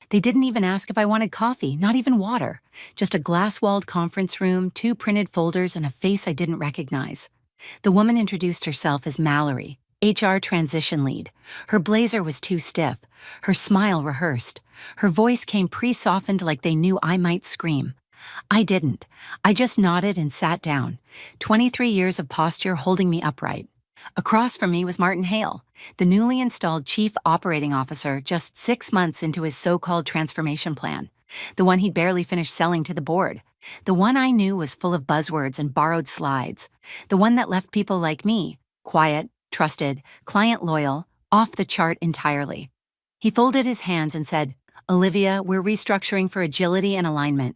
They didn't even ask if I wanted coffee, not even water. Just a glass-walled conference room, two printed folders, and a face I didn't recognize. The woman introduced herself as Mallory, HR transition lead. Her blazer was too stiff, her smile rehearsed. Her voice came pre-softened like they knew I might scream. I didn't. I just nodded and sat down, 23 years of posture holding me upright. Across from me was Martin Hale, the newly installed Chief Operating Officer just 6 months into his so-called transformation plan, the one he'd barely finished selling to the board, the one I knew was full of buzzwords and borrowed slides, the one that left people like me, quiet, trusted, client loyal, off the chart entirely. He folded his hands and said, "Olivia, we're restructuring for agility and alignment."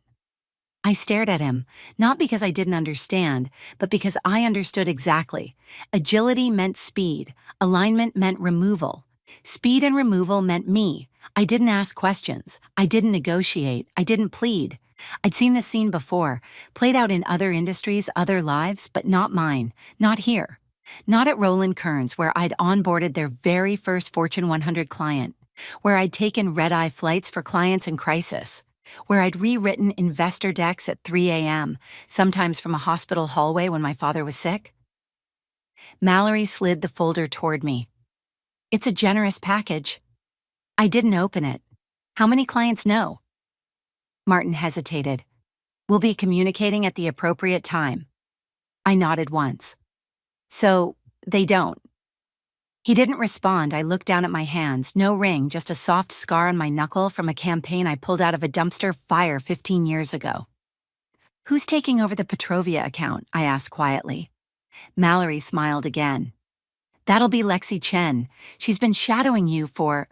I stared at him, not because I didn't understand, but because I understood exactly. Agility meant speed, alignment meant removal. Speed and removal meant me. I didn't ask questions. I didn't negotiate. I didn't plead. I'd seen this scene before, played out in other industries, other lives, but not mine, not here. Not at Roland Kearns, where I'd onboarded their very first Fortune 100 client, where I'd taken red-eye flights for clients in crisis, where I'd rewritten investor decks at 3 a.m., sometimes from a hospital hallway when my father was sick. Mallory slid the folder toward me. "It's a generous package." I didn't open it. "How many clients know?" Martin hesitated. "We'll be communicating at the appropriate time." I nodded once. "So, they don't." He didn't respond. I looked down at my hands. No ring, just a soft scar on my knuckle from a campaign I pulled out of a dumpster fire 15 years ago. "Who's taking over the Petrovia account?" I asked quietly. Mallory smiled again. "That'll be Lexi Chen. She's been shadowing you for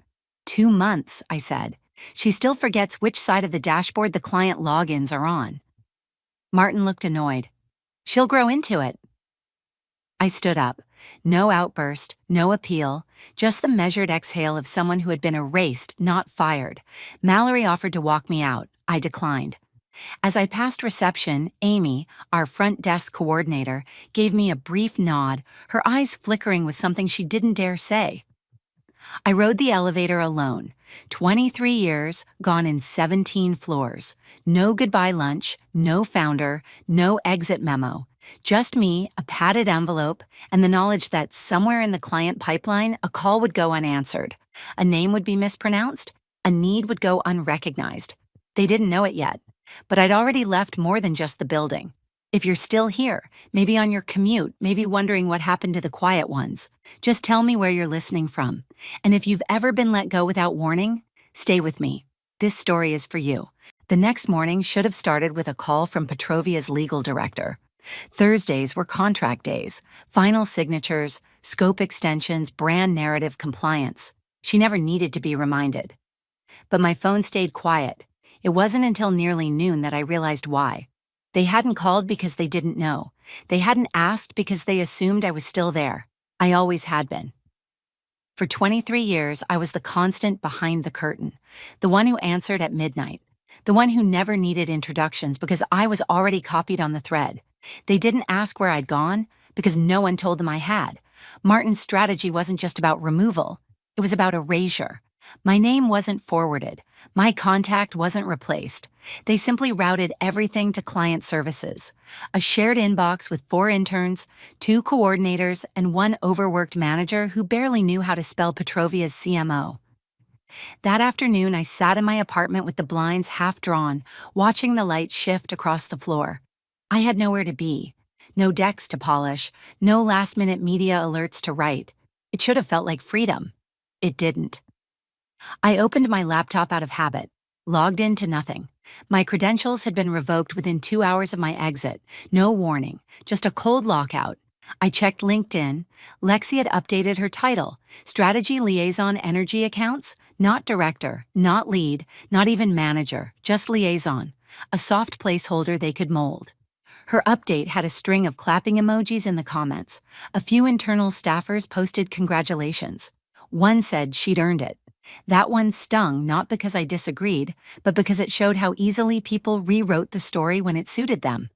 2 months," I said. "She still forgets which side of the dashboard the client logins are on." Martin looked annoyed. "She'll grow into it." I stood up. No outburst, no appeal, just the measured exhale of someone who had been erased, not fired. Mallory offered to walk me out. I declined. As I passed reception, Amy, our front desk coordinator, gave me a brief nod, her eyes flickering with something she didn't dare say. I rode the elevator alone. 23 years, gone in 17 floors. No goodbye lunch, no founder, no exit memo. Just me, a padded envelope, and the knowledge that somewhere in the client pipeline, a call would go unanswered. A name would be mispronounced. A need would go unrecognized. They didn't know it yet, but I'd already left more than just the building. If you're still here, maybe on your commute, maybe wondering what happened to the quiet ones, just tell me where you're listening from. And if you've ever been let go without warning, stay with me. This story is for you. The next morning should have started with a call from Petrovia's legal director. Thursdays were contract days, final signatures, scope extensions, brand narrative compliance. She never needed to be reminded. But my phone stayed quiet. It wasn't until nearly noon that I realized why. They hadn't called because they didn't know. They hadn't asked because they assumed I was still there. I always had been. For 23 years, I was the constant behind the curtain, the one who answered at midnight, the one who never needed introductions because I was already copied on the thread. They didn't ask where I'd gone because no one told them I had. Martin's strategy wasn't just about removal. It was about erasure. My name wasn't forwarded. My contact wasn't replaced. They simply routed everything to client services. A shared inbox with 4 interns, 2 coordinators, and 1 overworked manager who barely knew how to spell Petrovia's CMO. That afternoon, I sat in my apartment with the blinds half drawn, watching the light shift across the floor. I had nowhere to be. No decks to polish, no last-minute media alerts to write. It should have felt like freedom. It didn't. I opened my laptop out of habit, logged in to nothing. My credentials had been revoked within 2 hours of my exit. No warning, just a cold lockout. I checked LinkedIn. Lexi had updated her title, Strategy Liaison Energy Accounts, not director, not lead, not even manager, just liaison, a soft placeholder they could mold. Her update had a string of clapping emojis in the comments. A few internal staffers posted congratulations. One said she'd earned it. That one stung not because I disagreed, but because it showed how easily people rewrote the story when it suited them.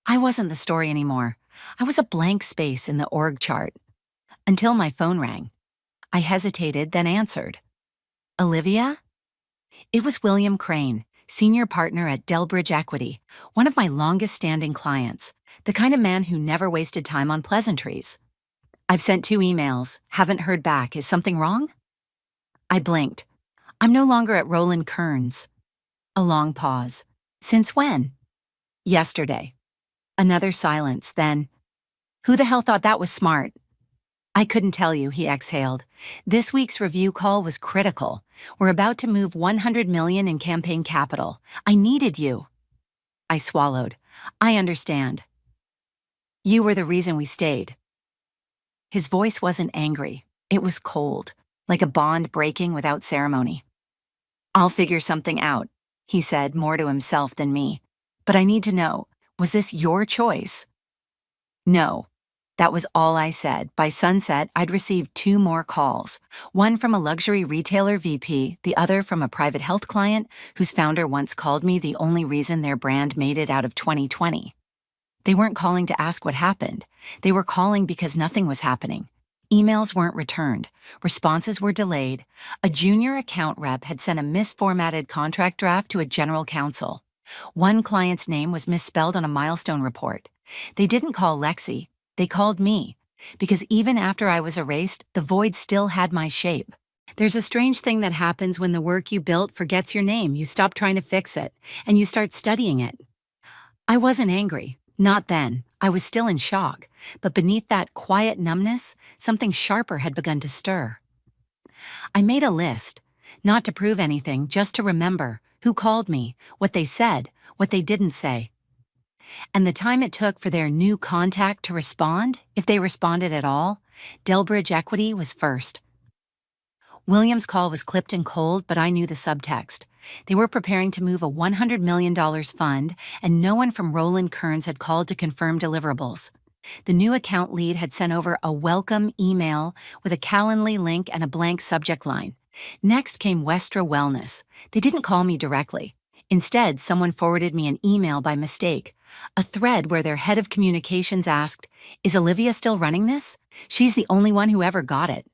I wasn't the story anymore. I was a blank space in the org chart. Until my phone rang. I hesitated, then answered. "Olivia?" It was William Crane, senior partner at Delbridge Equity, one of my longest-standing clients, the kind of man who never wasted time on pleasantries. "I've sent 2 emails, haven't heard back. Is something wrong?" I blinked. "I'm no longer at Roland Kearns." A long pause. "Since when?" "Yesterday." Another silence, then, "Who the hell thought that was smart?" "I couldn't tell you," he exhaled. "This week's review call was critical. We're about to move $100 million in campaign capital. I needed you." I swallowed. "I understand. You were the reason we stayed." His voice wasn't angry. It was cold, like a bond breaking without ceremony. "I'll figure something out," he said, more to himself than me. "But I need to know, was this your choice?" "No." That was all I said. By sunset, I'd received 2 more calls, one from a luxury retailer VP, the other from a private health client whose founder once called me the only reason their brand made it out of 2020. They weren't calling to ask what happened. They were calling because nothing was happening. Emails weren't returned. Responses were delayed. A junior account rep had sent a misformatted contract draft to a general counsel. One client's name was misspelled on a milestone report. They didn't call Lexi. They called me. Because even after I was erased, the void still had my shape. There's a strange thing that happens when the work you built forgets your name. You stop trying to fix it, and you start studying it. I wasn't angry. Not then. I was still in shock. But beneath that quiet numbness, something sharper had begun to stir. I made a list. Not to prove anything, just to remember who called me, what they said, what they didn't say. And the time it took for their new contact to respond, if they responded at all, Delbridge Equity was first. William's call was clipped and cold, but I knew the subtext. They were preparing to move a $100 million fund, and no one from Roland Kearns had called to confirm deliverables. The new account lead had sent over a welcome email with a Calendly link and a blank subject line. Next came Westra Wellness. They didn't call me directly. Instead, someone forwarded me an email by mistake, a thread where their head of communications asked, "Is Olivia still running this? She's the only one who ever got it."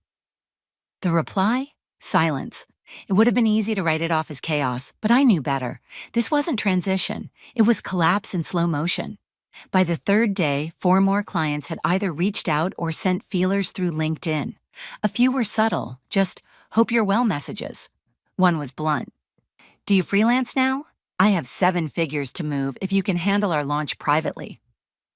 The reply? Silence. It would have been easy to write it off as chaos, but I knew better. This wasn't transition. It was collapse in slow motion. By the 3rd day, 4 more clients had either reached out or sent feelers through LinkedIn. A few were subtle, just "hope you're well" messages. One was blunt. "Do you freelance now? I have 7 figures to move if you can handle our launch privately."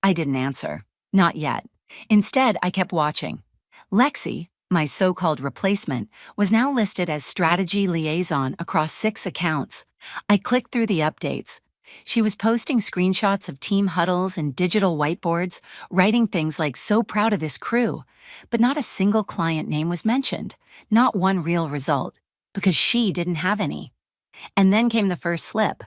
I didn't answer. Not yet. Instead, I kept watching. Lexi, my so-called replacement, was now listed as strategy liaison across 6 accounts. I clicked through the updates. She was posting screenshots of team huddles and digital whiteboards, writing things like "so proud of this crew," but not a single client name was mentioned, not one real result, because she didn't have any. And then came the first slip.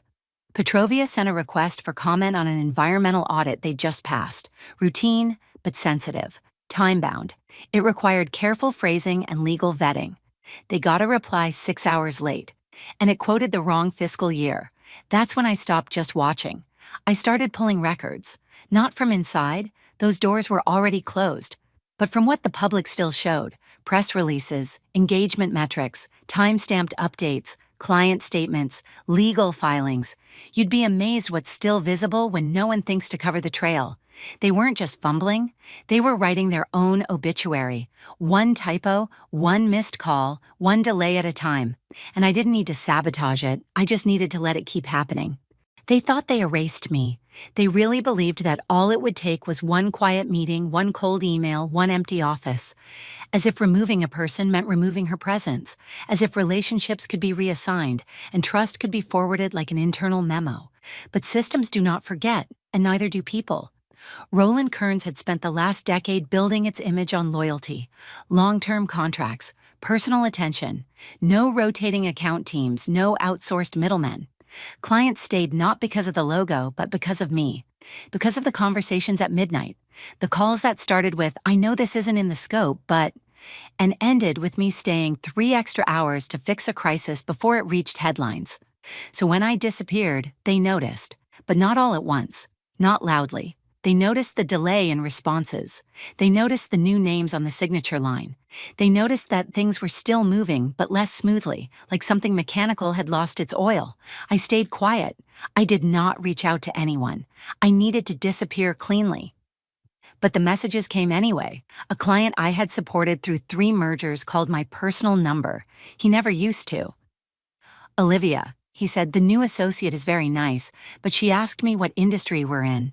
Petrovia sent a request for comment on an environmental audit they'd just passed. Routine, but sensitive. Time-bound. It required careful phrasing and legal vetting. They got a reply 6 hours late, and it quoted the wrong fiscal year. That's when I stopped just watching. I started pulling records. Not from inside, those doors were already closed, but from what the public still showed: press releases, engagement metrics, time-stamped updates, client statements, legal filings. You'd be amazed what's still visible when no one thinks to cover the trail. They weren't just fumbling, they were writing their own obituary. One typo, one missed call, one delay at a time. And I didn't need to sabotage it, I just needed to let it keep happening. They thought they erased me. They really believed that all it would take was one quiet meeting, one cold email, one empty office. As if removing a person meant removing her presence. As if relationships could be reassigned and trust could be forwarded like an internal memo. But systems do not forget, and neither do people. Roland Kearns had spent the last decade building its image on loyalty, long-term contracts, personal attention, no rotating account teams, no outsourced middlemen. Clients stayed not because of the logo, but because of me. Because of the conversations at midnight. The calls that started with, "I know this isn't in the scope, but..." and ended with me staying 3 extra hours to fix a crisis before it reached headlines. So when I disappeared, they noticed. But not all at once. Not loudly. They noticed the delay in responses. They noticed the new names on the signature line. They noticed that things were still moving, but less smoothly, like something mechanical had lost its oil. I stayed quiet. I did not reach out to anyone. I needed to disappear cleanly. But the messages came anyway. A client I had supported through 3 mergers called my personal number. He never used to. "Olivia," he said, "the new associate is very nice, but she asked me what industry we're in."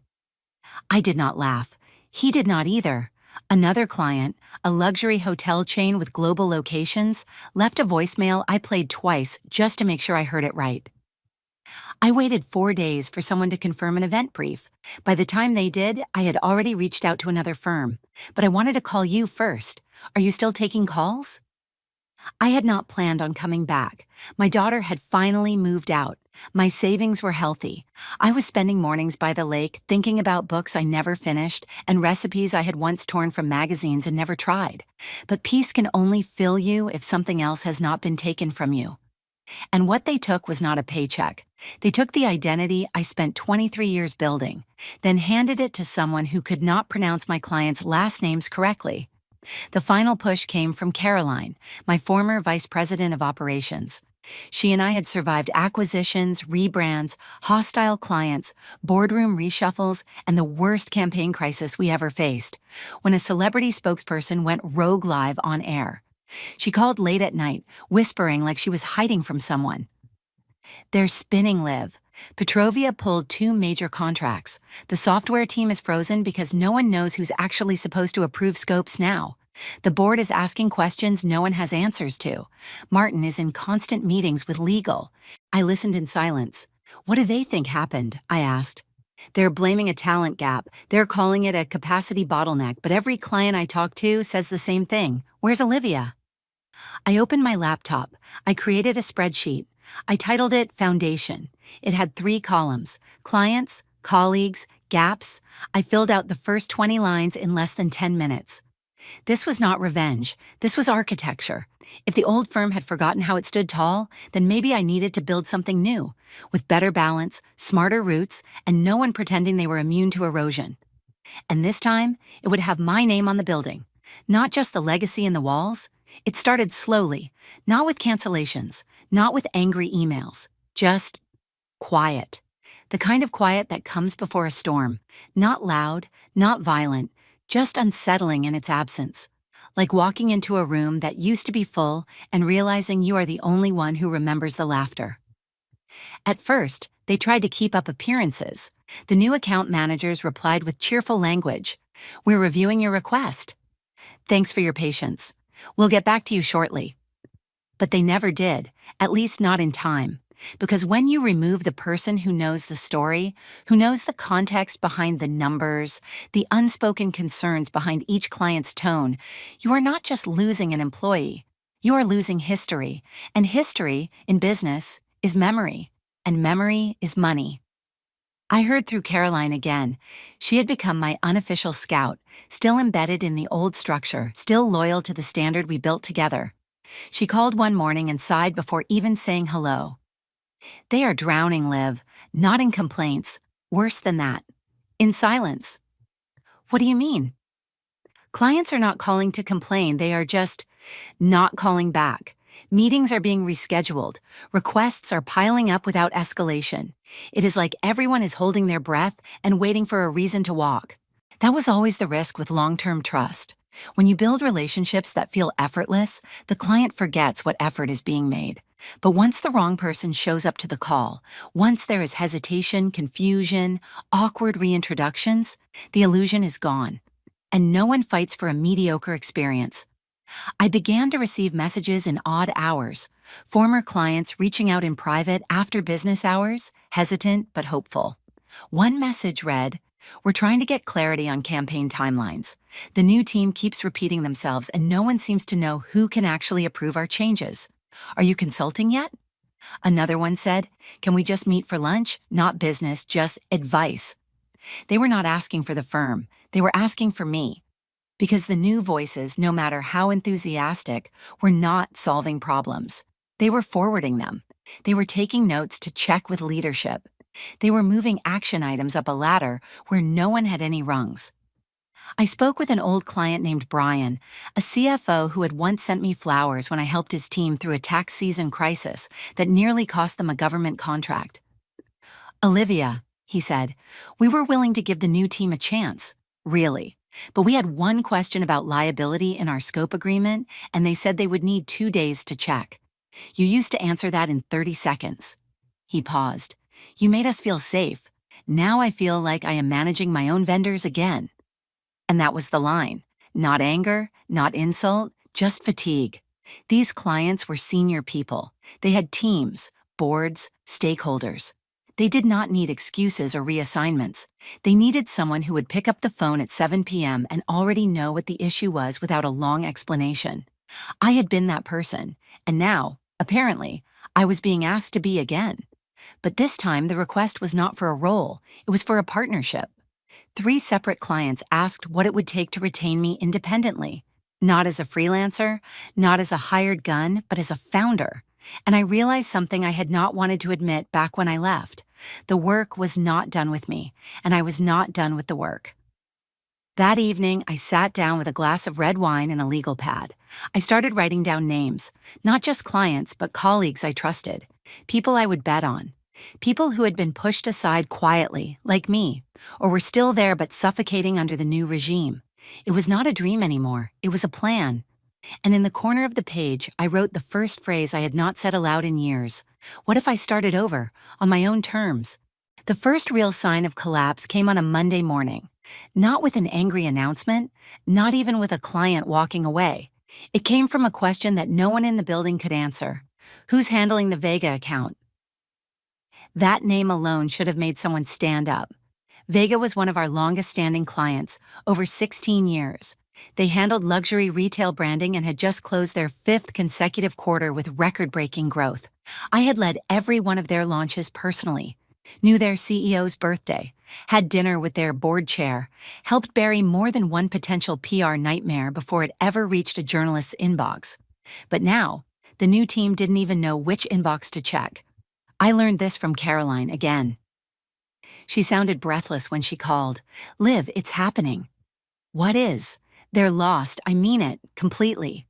I did not laugh. He did not either. Another client, a luxury hotel chain with global locations, left a voicemail I played twice just to make sure I heard it right. I waited 4 days for someone to confirm an event brief. By the time they did, I had already reached out to another firm. But I wanted to call you first. Are you still taking calls? I had not planned on coming back. My daughter had finally moved out. My savings were healthy. I was spending mornings by the lake thinking about books I never finished and recipes I had once torn from magazines and never tried. But peace can only fill you if something else has not been taken from you. And what they took was not a paycheck. They took the identity I spent 23 years building, then handed it to someone who could not pronounce my clients' last names correctly. The final push came from Caroline, my former vice president of operations. She and I had survived acquisitions, rebrands, hostile clients, boardroom reshuffles, and the worst campaign crisis we ever faced, when a celebrity spokesperson went rogue live on air. She called late at night, whispering like she was hiding from someone. "They're spinning, Liv. Petrovia pulled 2 major contracts. The software team is frozen because no one knows who's actually supposed to approve scopes now. The board is asking questions no one has answers to. Martin is in constant meetings with legal." I listened in silence. "What do they think happened?" I asked. "They're blaming a talent gap. They're calling it a capacity bottleneck, but every client I talk to says the same thing. Where's Olivia?" I opened my laptop. I created a spreadsheet. I titled it Foundation. It had 3 columns: clients, colleagues, gaps. I filled out the first 20 lines in less than 10 minutes. This was not revenge. This was architecture. If the old firm had forgotten how it stood tall, then maybe I needed to build something new, with better balance, smarter roots, and no one pretending they were immune to erosion. And this time, it would have my name on the building, not just the legacy in the walls. It started slowly, not with cancellations, not with angry emails, just quiet. The kind of quiet that comes before a storm, not loud, not violent, just unsettling in its absence. Like walking into a room that used to be full and realizing you are the only one who remembers the laughter. At first, they tried to keep up appearances. The new account managers replied with cheerful language. "We're reviewing your request. Thanks for your patience. We'll get back to you shortly." But they never did, at least not in time. Because when you remove the person who knows the story, who knows the context behind the numbers, the unspoken concerns behind each client's tone, you are not just losing an employee. You are losing history. And history, in business, is memory. And memory is money. I heard through Caroline again. She had become my unofficial scout, still embedded in the old structure, still loyal to the standard we built together. She called one morning and sighed before even saying hello. "They are drowning, Liv, not in complaints, worse than that, in silence." "What do you mean?" "Clients are not calling to complain, they are just not calling back. Meetings are being rescheduled. Requests are piling up without escalation. It is like everyone is holding their breath and waiting for a reason to walk." That was always the risk with long-term trust. When you build relationships that feel effortless, the client forgets what effort is being made. But once the wrong person shows up to the call, once there is hesitation, confusion, awkward reintroductions, the illusion is gone. And no one fights for a mediocre experience. I began to receive messages in odd hours, former clients reaching out in private after business hours, hesitant but hopeful. One message read, "We're trying to get clarity on campaign timelines. The new team keeps repeating themselves and no one seems to know who can actually approve our changes. Are you consulting yet?" Another one said, "Can we just meet for lunch? Not business, just advice." They were not asking for the firm. They were asking for me. Because the new voices, no matter how enthusiastic, were not solving problems. They were forwarding them. They were taking notes to check with leadership. They were moving action items up a ladder where no one had any rungs. I spoke with an old client named Brian, a CFO who had once sent me flowers when I helped his team through a tax season crisis that nearly cost them a government contract. "Olivia," he said, "we were willing to give the new team a chance, really. But we had one question about liability in our scope agreement, and they said they would need 2 days to check. You used to answer that in 30 seconds. He paused. "You made us feel safe. Now I feel like I am managing my own vendors again." And that was the line. Not anger, not insult, just fatigue. These clients were senior people. They had teams, boards, stakeholders. They did not need excuses or reassignments. They needed someone who would pick up the phone at 7 p.m. and already know what the issue was without a long explanation. I had been that person, and now, apparently, I was being asked to be again. But this time the request was not for a role, it was for a partnership. 3 separate clients asked what it would take to retain me independently. Not as a freelancer, not as a hired gun, but as a founder. And I realized something I had not wanted to admit back when I left. The work was not done with me, and I was not done with the work. That evening, I sat down with a glass of red wine and a legal pad. I started writing down names, not just clients, but colleagues I trusted, people I would bet on, people who had been pushed aside quietly, like me, or were still there but suffocating under the new regime. It was not a dream anymore, it was a plan. And in the corner of the page, I wrote the first phrase I had not said aloud in years. What if I started over, on my own terms? The first real sign of collapse came on a Monday morning. Not with an angry announcement, not even with a client walking away. It came from a question that no one in the building could answer. Who's handling the Vega account? That name alone should have made someone stand up. Vega was one of our longest-standing clients, over 16 years. They handled luxury retail branding and had just closed their 5th consecutive quarter with record-breaking growth. I had led every one of their launches personally, knew their CEO's birthday, had dinner with their board chair, helped bury more than one potential PR nightmare before it ever reached a journalist's inbox. But now, the new team didn't even know which inbox to check. I learned this from Caroline again. She sounded breathless when she called. "Liv, it's happening." "What is?" "They're lost, I mean it, completely."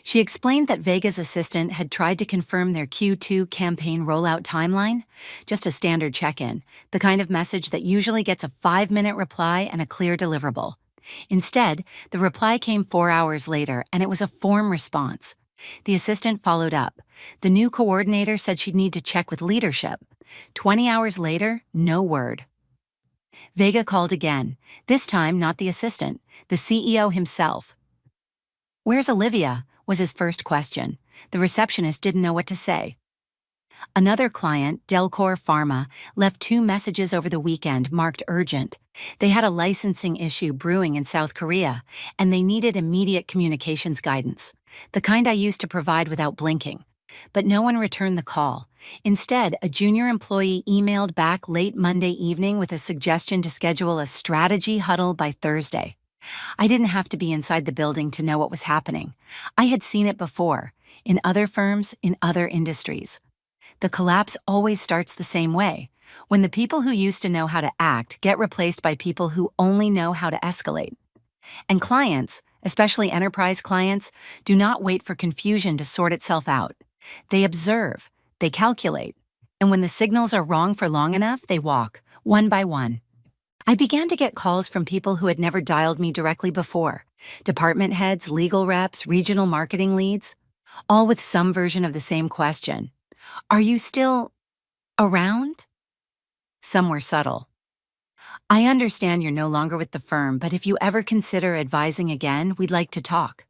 She explained that Vega's assistant had tried to confirm their Q2 campaign rollout timeline, just a standard check-in, the kind of message that usually gets a 5-minute reply and a clear deliverable. Instead, the reply came 4 hours later, and it was a form response. The assistant followed up. The new coordinator said she'd need to check with leadership. 20 hours later, no word. Vega called again, this time not the assistant, the CEO himself. "Where's Olivia?" was his first question. The receptionist didn't know what to say. Another client, Delcor Pharma, left 2 messages over the weekend marked urgent. They had a licensing issue brewing in South Korea, and they needed immediate communications guidance, the kind I used to provide without blinking. But no one returned the call. Instead, a junior employee emailed back late Monday evening with a suggestion to schedule a strategy huddle by Thursday. I didn't have to be inside the building to know what was happening. I had seen it before, in other firms, in other industries. The collapse always starts the same way, when the people who used to know how to act get replaced by people who only know how to escalate. And clients, especially enterprise clients, do not wait for confusion to sort itself out. They observe, they calculate, and when the signals are wrong for long enough, they walk, one by one. I began to get calls from people who had never dialed me directly before, department heads, legal reps, regional marketing leads, all with some version of the same question. "Are you still around?" Some were subtle. "I understand you're no longer with the firm, but if you ever consider advising again, we'd like to talk."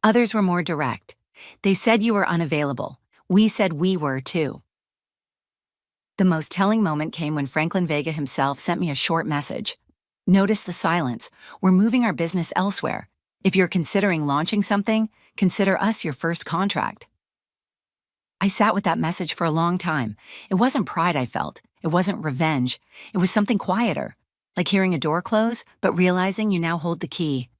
Others were more direct. "They said you were unavailable. We said we were too." The most telling moment came when Franklin Vega himself sent me a short message. "Notice the silence. We're moving our business elsewhere. If you're considering launching something, consider us your first contract." I sat with that message for a long time. It wasn't pride I felt. It wasn't revenge. It was something quieter, like hearing a door close, but realizing you now hold the key.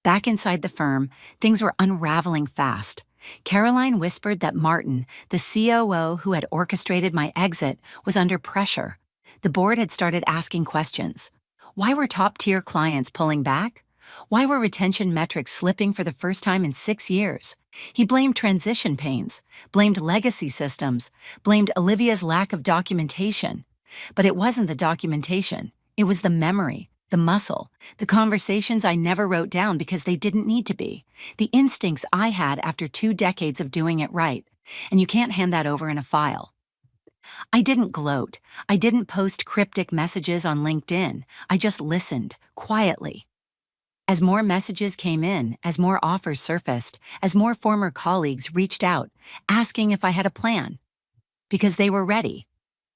Back inside the firm, things were unraveling fast. Caroline whispered that Martin, the COO who had orchestrated my exit, was under pressure. The board had started asking questions. Why were top-tier clients pulling back? Why were retention metrics slipping for the first time in 6 years? He blamed transition pains, blamed legacy systems, blamed Olivia's lack of documentation. But it wasn't the documentation. It was the memory, the muscle, the conversations I never wrote down because they didn't need to be, the instincts I had after 2 decades of doing it right. And you can't hand that over in a file. I didn't gloat. I didn't post cryptic messages on LinkedIn. I just listened, quietly. As more messages came in, as more offers surfaced, as more former colleagues reached out, asking if I had a plan. Because they were ready.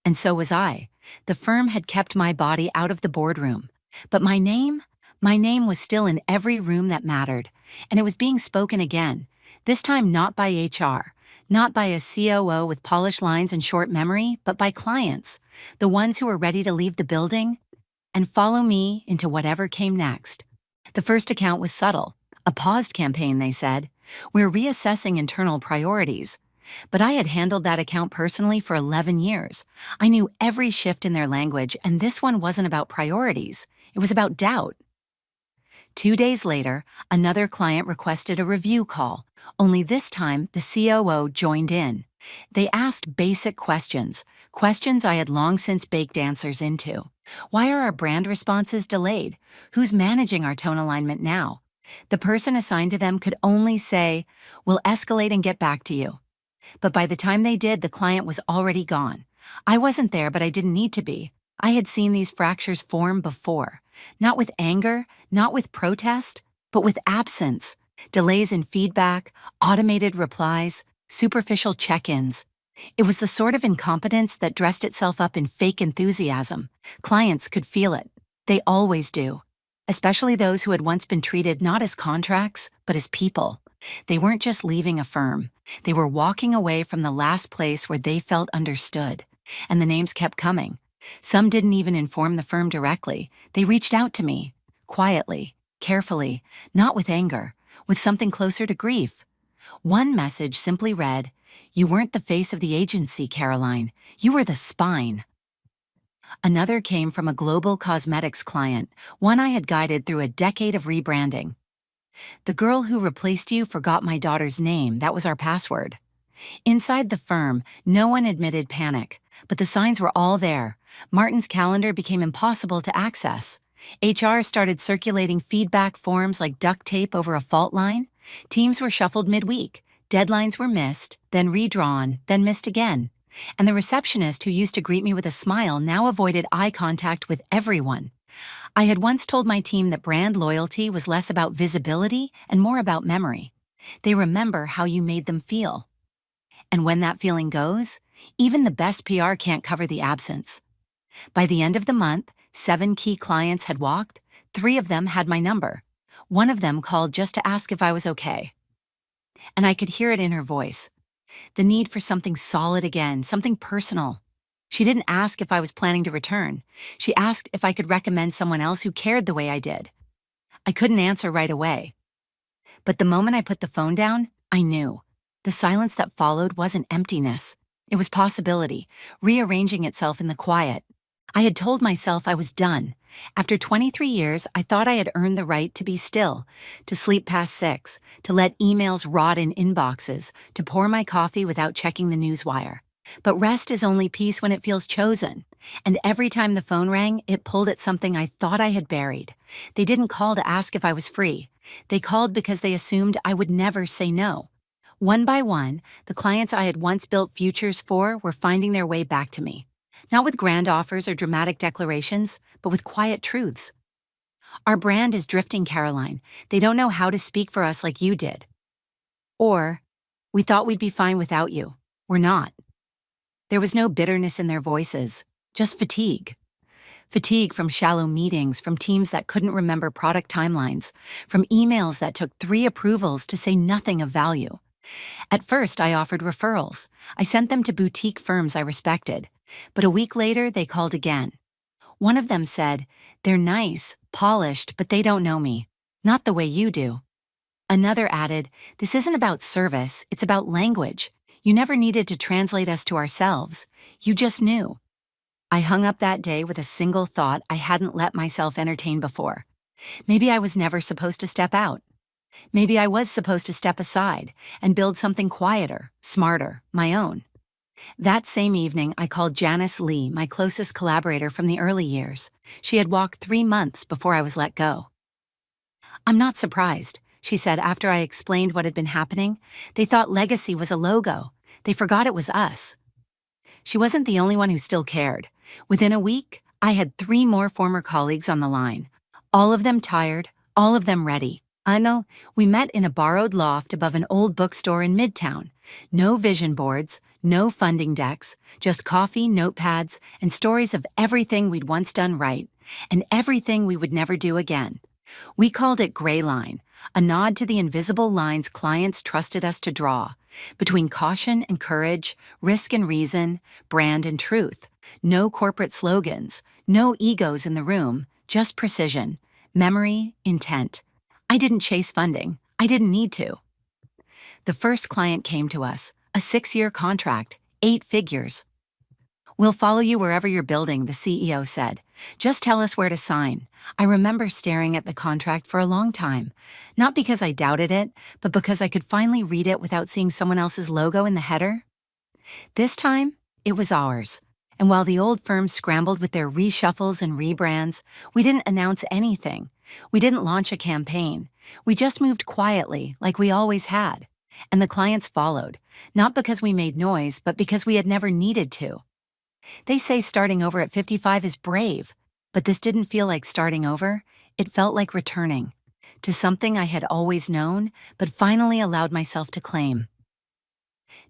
And so was I. The firm had kept my body out of the boardroom. But my name was still in every room that mattered. And it was being spoken again. This time not by HR, not by a COO with polished lines and short memory, but by clients, the ones who were ready to leave the building and follow me into whatever came next. The first account was subtle. A paused campaign, they said. We're reassessing internal priorities. But I had handled that account personally for 11 years. I knew every shift in their language, and this one wasn't about priorities. It was about doubt. 2 days later, another client requested a review call, only this time the COO joined in. They asked basic questions I had long since baked answers into. Why are our brand responses delayed? Who's managing our tone alignment now? The person assigned to them could only say, "We'll escalate and get back to you." But by the time they did, the client was already gone. I wasn't there, but I didn't need to be. I had seen these fractures form before. Not with anger, not with protest, but with absence. Delays in feedback, automated replies, superficial check-ins. It was the sort of incompetence that dressed itself up in fake enthusiasm. Clients could feel it. They always do. Especially those who had once been treated not as contracts, but as people. They weren't just leaving a firm. They were walking away from the last place where they felt understood. And the names kept coming. Some didn't even inform the firm directly. They reached out to me, quietly, carefully, not with anger, with something closer to grief. One message simply read, "You weren't the face of the agency, Caroline. You were the spine." Another came from a global cosmetics client, one I had guided through a decade of rebranding. "The girl who replaced you forgot my daughter's name. That was our password." Inside the firm, no one admitted panic, but the signs were all there. Martin's calendar became impossible to access. HR started circulating feedback forms like duct tape over a fault line. Teams were shuffled midweek. Deadlines were missed, then redrawn, then missed again. And the receptionist who used to greet me with a smile now avoided eye contact with everyone. I had once told my team that brand loyalty was less about visibility and more about memory. They remember how you made them feel. And when that feeling goes, even the best PR can't cover the absence. By the end of the month, 7 key clients had walked. 3 of them had my number. One of them called just to ask if I was okay. And I could hear it in her voice. The need for something solid again, something personal. She didn't ask if I was planning to return. She asked if I could recommend someone else who cared the way I did. I couldn't answer right away. But the moment I put the phone down, I knew. The silence that followed wasn't emptiness. It was possibility, rearranging itself in the quiet. I had told myself I was done. After 23 years, I thought I had earned the right to be still, to sleep past 6, to let emails rot in inboxes, to pour my coffee without checking the newswire. But rest is only peace when it feels chosen. And every time the phone rang, it pulled at something I thought I had buried. They didn't call to ask if I was free. They called because they assumed I would never say no. One by one, the clients I had once built futures for were finding their way back to me. Not with grand offers or dramatic declarations, but with quiet truths. Our brand is drifting, Caroline. They don't know how to speak for us like you did. Or, we thought we'd be fine without you. We're not. There was no bitterness in their voices, just fatigue. Fatigue from shallow meetings, from teams that couldn't remember product timelines, from emails that took 3 approvals to say nothing of value. At first, I offered referrals. I sent them to boutique firms I respected. But a week later, they called again. One of them said, "They're nice, polished, but they don't know me. Not the way you do." Another added, "This isn't about service, it's about language. You never needed to translate us to ourselves. You just knew." I hung up that day with a single thought I hadn't let myself entertain before. Maybe I was never supposed to step out. Maybe I was supposed to step aside and build something quieter, smarter, my own. That same evening, I called Janice Lee, my closest collaborator from the early years. She had walked 3 months before I was let go. "I'm not surprised," she said after I explained what had been happening. "They thought legacy was a logo. They forgot it was us." She wasn't the only one who still cared. Within a week, I had 3 more former colleagues on the line. All of them tired, all of them ready. I know, we met in a borrowed loft above an old bookstore in Midtown. No vision boards, no funding decks, just coffee, notepads, and stories of everything we'd once done right, and everything we would never do again. We called it Gray Line, a nod to the invisible lines clients trusted us to draw, between caution and courage, risk and reason, brand and truth. No corporate slogans, no egos in the room, just precision, memory, intent. I didn't chase funding. I didn't need to. The first client came to us, a 6-year contract, 8 figures. "We'll follow you wherever you're building," the CEO said. "Just tell us where to sign." I remember staring at the contract for a long time, not because I doubted it, but because I could finally read it without seeing someone else's logo in the header. This time, it was ours. And while the old firms scrambled with their reshuffles and rebrands, we didn't announce anything. We didn't launch a campaign. We just moved quietly, like we always had. And the clients followed, not because we made noise, but because we had never needed to. They say starting over at 55 is brave, but this didn't feel like starting over. It felt like returning to something I had always known, but finally allowed myself to claim.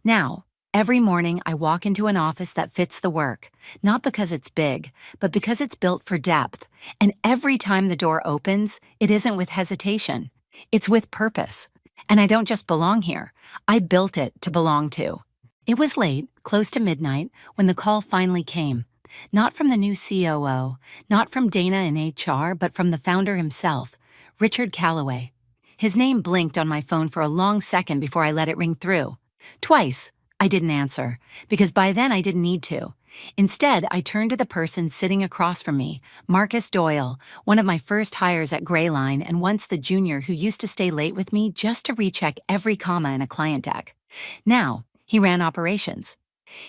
Now, every morning I walk into an office that fits the work, not because it's big, but because it's built for depth. And every time the door opens, it isn't with hesitation. It's with purpose. And I don't just belong here. I built it to belong to. It was late, close to midnight, when the call finally came. Not from the new COO, not from Dana in HR, but from the founder himself, Richard Calloway. His name blinked on my phone for a long second before I let it ring through. Twice, I didn't answer, because by then I didn't need to. Instead, I turned to the person sitting across from me, Marcus Doyle, one of my first hires at Gray Line and once the junior who used to stay late with me just to recheck every comma in a client deck. Now, he ran operations.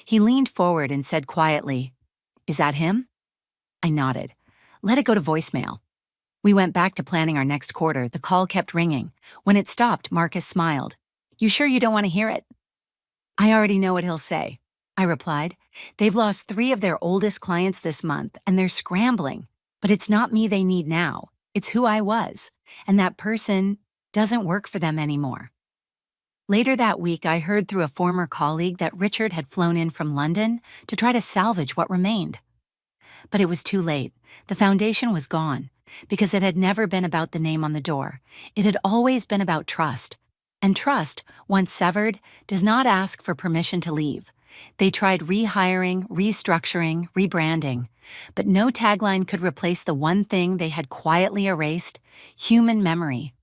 He leaned forward and said quietly, "Is that him?" I nodded. "Let it go to voicemail." We went back to planning our next quarter. The call kept ringing. When it stopped, Marcus smiled. "You sure you don't want to hear it?" "I already know what he'll say," I replied. "They've lost 3 of their oldest clients this month, and they're scrambling. But it's not me they need now. It's who I was. And that person doesn't work for them anymore." Later that week, I heard through a former colleague that Richard had flown in from London to try to salvage what remained. But it was too late. The foundation was gone, because it had never been about the name on the door. It had always been about trust. And trust, once severed, does not ask for permission to leave. They tried rehiring, restructuring, rebranding, but no tagline could replace the one thing they had quietly erased: human memory.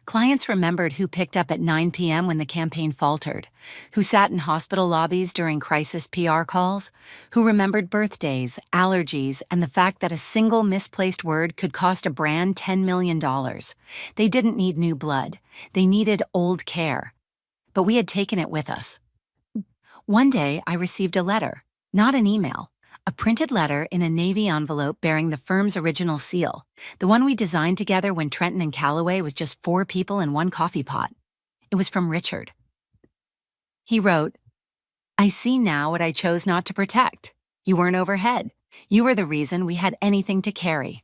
Clients remembered who picked up at 9 p.m. when the campaign faltered, who sat in hospital lobbies during crisis PR calls, who remembered birthdays, allergies, and the fact that a single misplaced word could cost a brand $10 million. They didn't need new blood. They needed old care. But we had taken it with us. One day, I received a letter, not an email. A printed letter in a navy envelope bearing the firm's original seal, the one we designed together when Trenton and Calloway was just 4 people and 1 coffee pot. It was from Richard. He wrote, "I see now what I chose not to protect. You weren't overhead. You were the reason we had anything to carry."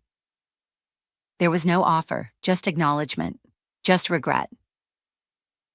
There was no offer, just acknowledgement, just regret.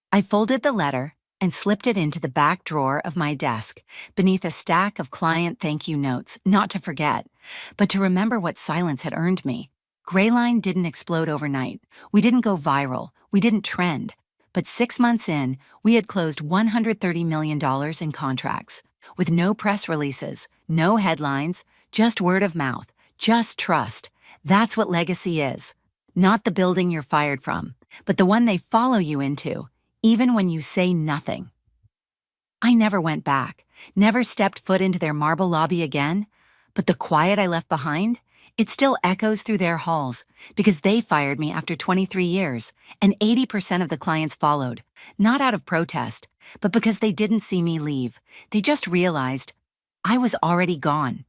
I folded the letter and slipped it into the back drawer of my desk, beneath a stack of client thank you notes, not to forget, but to remember what silence had earned me. Gray Line didn't explode overnight. We didn't go viral. We didn't trend. But 6 months in, we had closed $130 million in contracts, with no press releases, no headlines, just word of mouth, just trust. That's what legacy is. Not the building you're fired from, but the one they follow you into, even when you say nothing. I never went back, never stepped foot into their marble lobby again, but the quiet I left behind, it still echoes through their halls because they fired me after 23 years, and 80% of the clients followed, not out of protest, but because they didn't see me leave. They just realized I was already gone.